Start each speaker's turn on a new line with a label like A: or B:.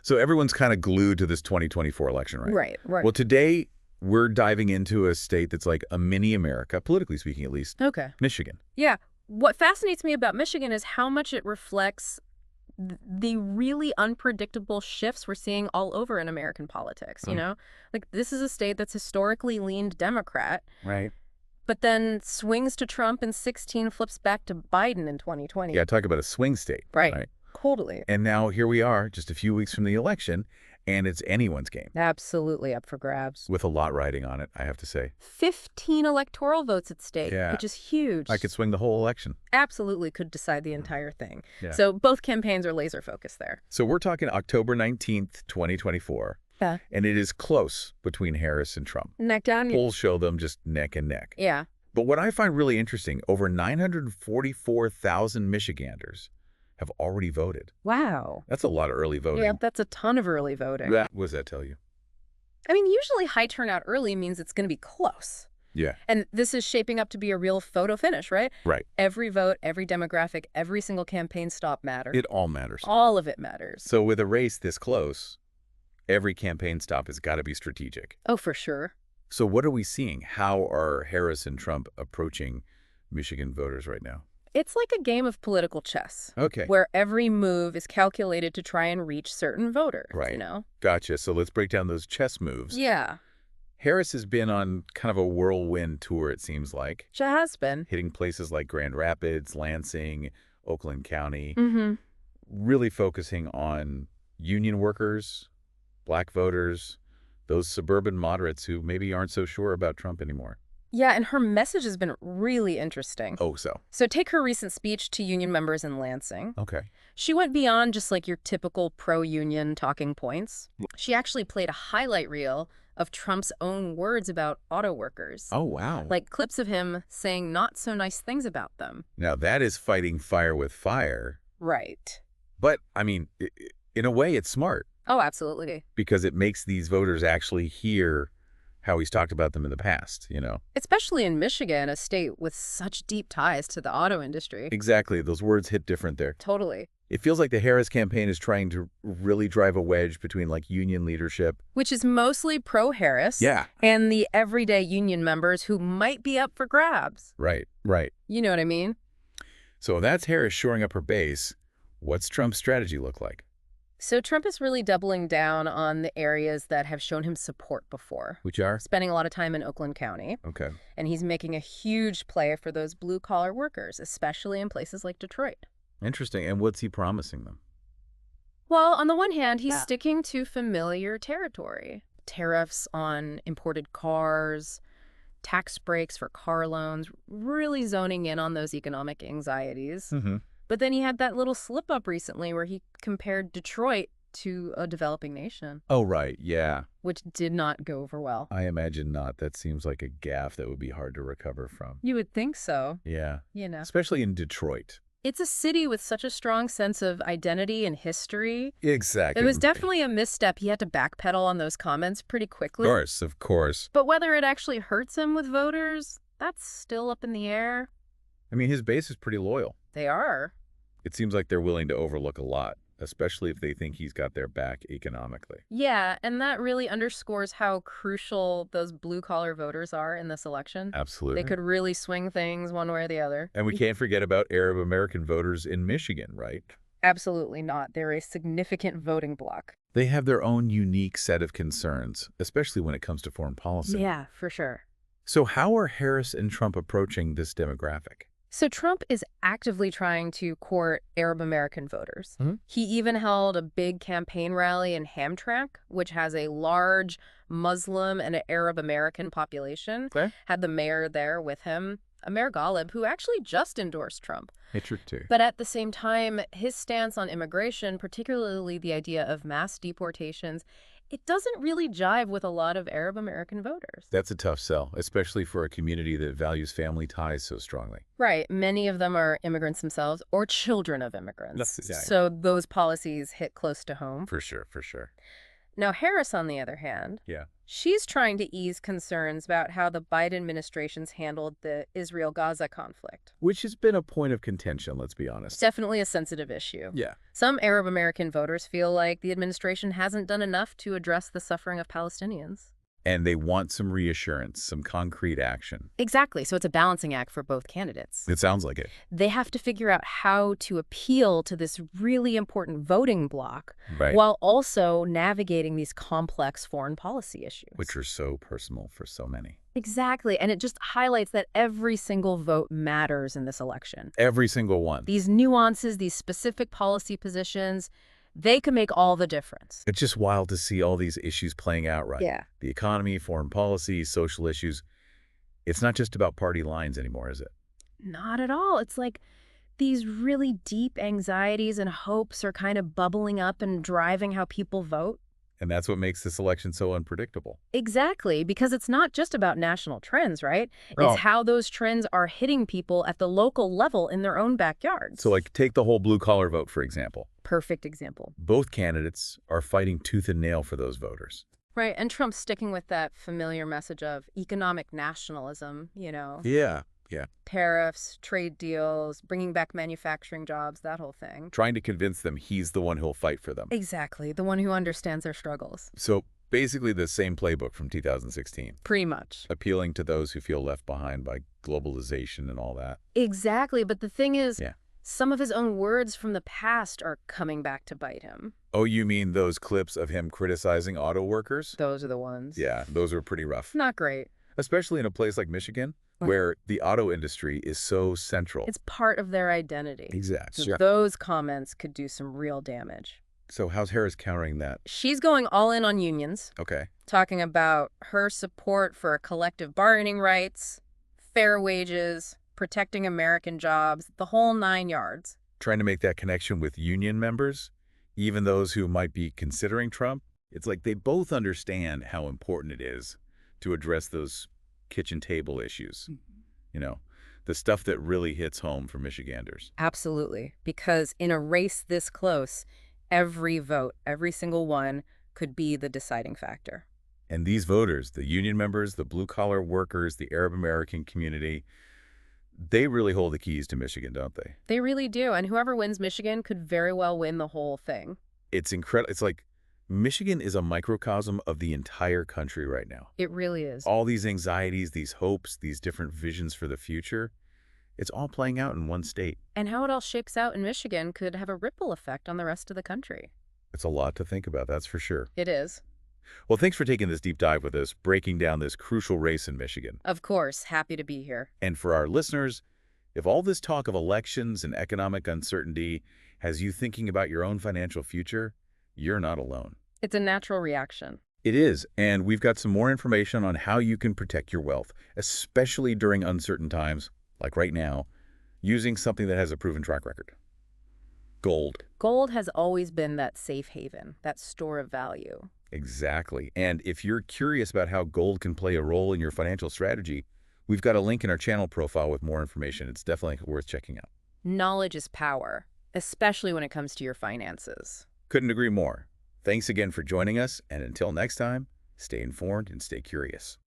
A: So everyone's kind of glued to this 2024 election, right?
B: Right, right.
A: Well, today we're diving into a state that's like a mini America, politically speaking at least.
B: Okay.
A: Michigan.
B: Yeah. What fascinates me about Michigan is how much it reflects the really unpredictable shifts we're seeing all over in American politics, you know? Like, this is a state that's historically leaned Democrat.
A: Right.
B: But then swings to Trump in 16, flips back to Biden in 2020.
A: Yeah, talk about a swing state.
B: Right. Totally.
A: And now here we are, just a few weeks from the election, and it's anyone's game.
B: Absolutely up for grabs.
A: With a lot riding on it, I have to say.
B: 15 electoral votes at stake, which is huge.
A: I could swing the whole election.
B: Absolutely could decide the entire thing.
A: Yeah.
B: So both campaigns are laser focused there.
A: So we're talking October 19th, 2024. Yeah. And it is close between Harris and Trump.
B: Neck down.
A: Polls show them just neck and neck.
B: Yeah.
A: But what I find really interesting, over 944,000 Michiganders have already voted.
B: Wow.
A: That's a lot of early voting.
B: Yeah, that's a ton of early voting.
A: What does that tell you?
B: I mean, usually high turnout early means it's going to be close.
A: Yeah.
B: And this is shaping up to be a real photo finish, right?
A: Right.
B: Every vote, every demographic, every single campaign stop matters.
A: It all matters.
B: All of it matters.
A: So with a race this close, every campaign stop has got to be strategic.
B: Oh, for sure.
A: So what are we seeing? How are Harris and Trump approaching Michigan voters right now?
B: It's like a game of political chess.
A: Okay.
B: Where every move is calculated to try and reach certain voters,
A: right.
B: you know?
A: Gotcha. So let's break down those chess moves.
B: Yeah.
A: Harris has been on kind of a whirlwind tour, it seems like.
B: She has been.
A: Hitting places like Grand Rapids, Lansing, Oakland County.
B: Mm-hmm.
A: Really focusing on union workers, black voters, those suburban moderates who maybe aren't so sure about Trump anymore.
B: Yeah, and her message has been really interesting.
A: Oh, so?
B: So take her recent speech to union members in Lansing.
A: Okay.
B: She went beyond just like your typical pro-union talking points. She actually played a highlight reel of Trump's own words about auto workers.
A: Oh, wow.
B: Like clips of him saying not so nice things about them.
A: Now, that is fighting fire with fire.
B: Right.
A: But, I mean, in a way, it's smart.
B: Oh, absolutely.
A: Because it makes these voters actually hear how he's talked about them in the past, you know?
B: Especially in Michigan, a state with such deep ties to the auto industry.
A: Exactly. Those words hit different there.
B: Totally.
A: It feels like the Harris campaign is trying to really drive a wedge between, like, union leadership.
B: Which is mostly pro-Harris.
A: Yeah.
B: And the everyday union members who might be up for grabs.
A: Right, right.
B: You know what I mean?
A: So that's Harris shoring up her base. What's Trump's strategy look like?
B: So Trump is really doubling down on the areas that have shown him support before.
A: Which are?
B: Spending a lot of time in Oakland County.
A: Okay.
B: And he's making a huge play for those blue-collar workers, especially in places like Detroit.
A: Interesting. And what's he promising them?
B: Well, on the one hand, he's sticking to familiar territory. Tariffs on imported cars, tax breaks for car loans, really zoning in on those economic anxieties.
A: Mm-hmm.
B: But then he had that little slip-up recently where he compared Detroit to a developing nation.
A: Oh, right. Yeah.
B: Which did not go over well.
A: I imagine not. That seems like a gaffe that would be hard to recover from.
B: You would think so.
A: Yeah.
B: You know.
A: Especially in Detroit.
B: It's a city with such a strong sense of identity and history.
A: Exactly.
B: It was definitely a misstep. He had to backpedal on those comments pretty quickly.
A: Of course.
B: But whether it actually hurts him with voters, that's still up in the air.
A: I mean, his base is pretty loyal.
B: They are.
A: It seems like they're willing to overlook a lot, especially if they think he's got their back economically.
B: Yeah, and that really underscores how crucial those blue-collar voters are in this election.
A: Absolutely.
B: They could really swing things one way or the other.
A: And we can't forget about Arab American voters in Michigan, right?
B: Absolutely not. They're a significant voting bloc.
A: They have their own unique set of concerns, especially when it comes to foreign policy.
B: Yeah, for sure.
A: So how are Harris and Trump approaching this demographic?
B: So Trump is actively trying to court Arab American voters.
A: Mm-hmm.
B: He even held a big campaign rally in Hamtramck, which has a large Muslim and Arab American population.
A: Okay.
B: Had the mayor there with him, Mayor Golub, who actually just endorsed Trump.
A: Interesting.
B: But at the same time, his stance on immigration, particularly the idea of mass deportations, it doesn't really jive with a lot of Arab American voters.
A: That's a tough sell, especially for a community that values family ties so strongly.
B: Right. Many of them are immigrants themselves or children of immigrants.
A: That's exactly.
B: So those policies hit close to home.
A: For sure, for sure.
B: Now, Harris, on the other hand,
A: Yeah.
B: she's trying to ease concerns about how the Biden administration's handled the Israel-Gaza conflict.
A: Which has been a point of contention, let's be
B: It's
A: honest.
B: definitely a sensitive issue.
A: Yeah.
B: Some Arab American voters feel like the administration hasn't done enough to address the suffering of Palestinians.
A: And they want some reassurance, some concrete action.
B: Exactly. So it's a balancing act for both candidates.
A: It sounds like it.
B: They have to figure out how to appeal to this really important voting bloc
A: Right.
B: while also navigating these complex foreign policy issues.
A: Which are so personal for so many.
B: Exactly. And it just highlights that every single vote matters in this election.
A: Every single one.
B: These nuances, these specific policy positions, they can make all the difference.
A: It's just wild to see all these issues playing out, right?
B: Yeah.
A: The economy, foreign policy, social issues. It's not just about party lines anymore, is it?
B: Not at all. It's like these really deep anxieties and hopes are kind of bubbling up and driving how people vote.
A: And that's what makes this election so unpredictable.
B: Exactly, because it's not just about national trends, right?
A: No.
B: It's how those trends are hitting people at the local level in their own backyards.
A: So, like, take the whole blue-collar vote, for example.
B: Perfect example.
A: Both candidates are fighting tooth and nail for those voters.
B: Right, and Trump's sticking with that familiar message of economic nationalism,
A: Yeah.
B: tariffs, trade deals, bringing back manufacturing jobs, that whole thing.
A: Trying to convince them he's the one who'll fight for them.
B: Exactly, the one who understands their struggles.
A: So, basically the same playbook from 2016.
B: Pretty much.
A: Appealing to those who feel left behind by globalization and all that.
B: Exactly, but the thing is,
A: Yeah.
B: some of his own words from the past are coming back to bite him.
A: Oh, you mean those clips of him criticizing auto workers?
B: Those are the ones.
A: Yeah, those are pretty rough.
B: Not great.
A: Especially in a place like Michigan, where the auto industry is so central.
B: It's part of their identity.
A: Exactly.
B: So those comments could do some real damage.
A: So how's Harris countering that?
B: She's going all in on unions,
A: Okay.
B: talking about her support for collective bargaining rights, fair wages, protecting American jobs, the whole 9 yards.
A: Trying to make that connection with union members, even those who might be considering Trump. It's like they both understand how important it is to address those kitchen table issues. You know, the stuff that really hits home for Michiganders.
B: Absolutely. Because in a race this close, every vote, every single one, could be the deciding factor.
A: And these voters, the union members, the blue-collar workers, the Arab American community, they really hold the keys to Michigan, don't they?
B: They really do. And whoever wins Michigan could very well win the whole thing.
A: It's incredible. It's like Michigan is a microcosm of the entire country right now.
B: It really is.
A: All these anxieties, these hopes, these different visions for the future, it's all playing out in one state.
B: And how it all shakes out in Michigan could have a ripple effect on the rest of the country.
A: It's a lot to think about, that's for sure.
B: It is.
A: Well, thanks for taking this deep dive with us, breaking down this crucial race in Michigan.
B: Of course, happy to be here.
A: And for our listeners, if all this talk of elections and economic uncertainty has you thinking about your own financial future, you're not alone.
B: It's a natural reaction.
A: It is, and we've got some more information on how you can protect your wealth, especially during uncertain times, like right now, using something that has a proven track record. Gold.
B: Gold has always been that safe haven, that store of value.
A: Exactly. And if you're curious about how gold can play a role in your financial strategy, we've got a link in our channel profile with more information. It's definitely worth checking out.
B: Knowledge is power, especially when it comes to your finances.
A: Couldn't agree more. Thanks again for joining us, and until next time, stay informed and stay curious.